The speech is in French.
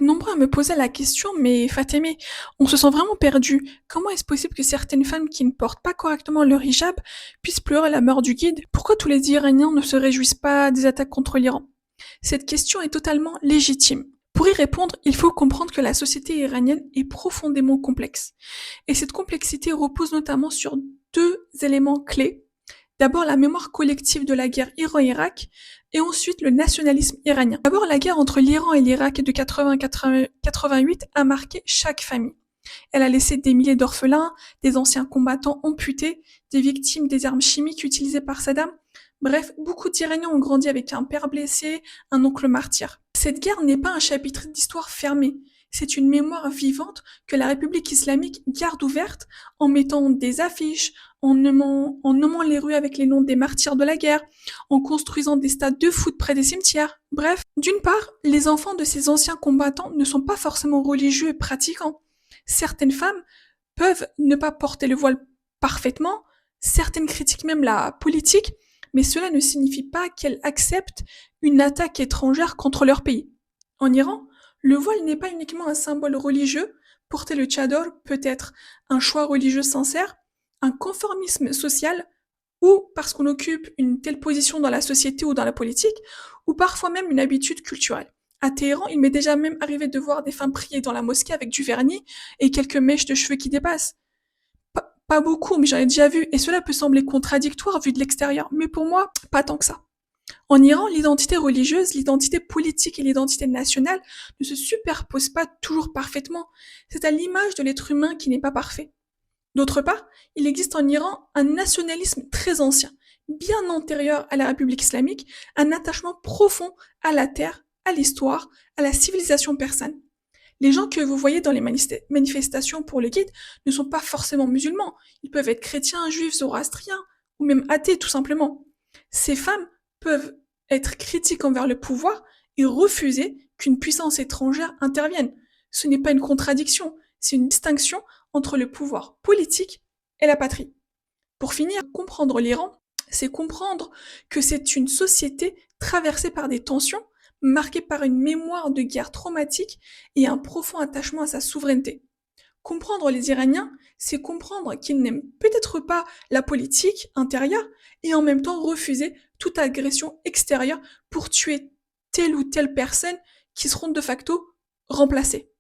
Nombreux à me poser la question, mais Fatemeh, on se sent vraiment perdu. Comment est-ce possible que certaines femmes qui ne portent pas correctement leur hijab puissent pleurer la mort du guide? Pourquoi tous les Iraniens ne se réjouissent pas des attaques contre l'Iran? Cette question est totalement légitime. Pour y répondre, il faut comprendre que la société iranienne est profondément complexe. Et cette complexité repose notamment sur deux éléments clés. D'abord la mémoire collective de la guerre Iran-Irak et ensuite le nationalisme iranien. D'abord la guerre entre l'Iran et l'Irak de 80-88 a marqué chaque famille. Elle a laissé des milliers d'orphelins, des anciens combattants amputés, des victimes des armes chimiques utilisées par Saddam. Bref, beaucoup d'Iraniens ont grandi avec un père blessé, un oncle martyr. Cette guerre n'est pas un chapitre d'histoire fermé, c'est une mémoire vivante que la République islamique garde ouverte en mettant des affiches, en nommant les rues avec les noms des martyrs de la guerre, en construisant des stades de foot près des cimetières. Bref, d'une part, les enfants de ces anciens combattants ne sont pas forcément religieux et pratiquants. Certaines femmes peuvent ne pas porter le voile parfaitement, certaines critiquent même la politique, mais cela ne signifie pas qu'elles acceptent une attaque étrangère contre leur pays. En Iran, le voile n'est pas uniquement un symbole religieux, porter le tchador peut être un choix religieux sincère, un conformisme social, ou parce qu'on occupe une telle position dans la société ou dans la politique, ou parfois même une habitude culturelle. À Téhéran, il m'est déjà même arrivé de voir des femmes prier dans la mosquée avec du vernis et quelques mèches de cheveux qui dépassent. Pas beaucoup, mais j'en ai déjà vu, et cela peut sembler contradictoire vu de l'extérieur, mais pour moi, pas tant que ça. En Iran, l'identité religieuse, l'identité politique et l'identité nationale ne se superposent pas toujours parfaitement. C'est à l'image de l'être humain qui n'est pas parfait. D'autre part, il existe en Iran un nationalisme très ancien, bien antérieur à la République islamique, un attachement profond à la terre, à l'histoire, à la civilisation persane. Les gens que vous voyez dans les manifestations pour le guide ne sont pas forcément musulmans, ils peuvent être chrétiens, juifs, zoroastriens, ou même athées tout simplement. Ces femmes peuvent être critiques envers le pouvoir et refuser qu'une puissance étrangère intervienne. Ce n'est pas une contradiction, c'est une distinction entre le pouvoir politique et la patrie. Pour finir, comprendre l'Iran, c'est comprendre que c'est une société traversée par des tensions, marquée par une mémoire de guerre traumatique et un profond attachement à sa souveraineté. Comprendre les Iraniens, c'est comprendre qu'ils n'aiment peut-être pas la politique intérieure et en même temps refuser toute agression extérieure pour tuer telle ou telle personne qui seront de facto remplacées.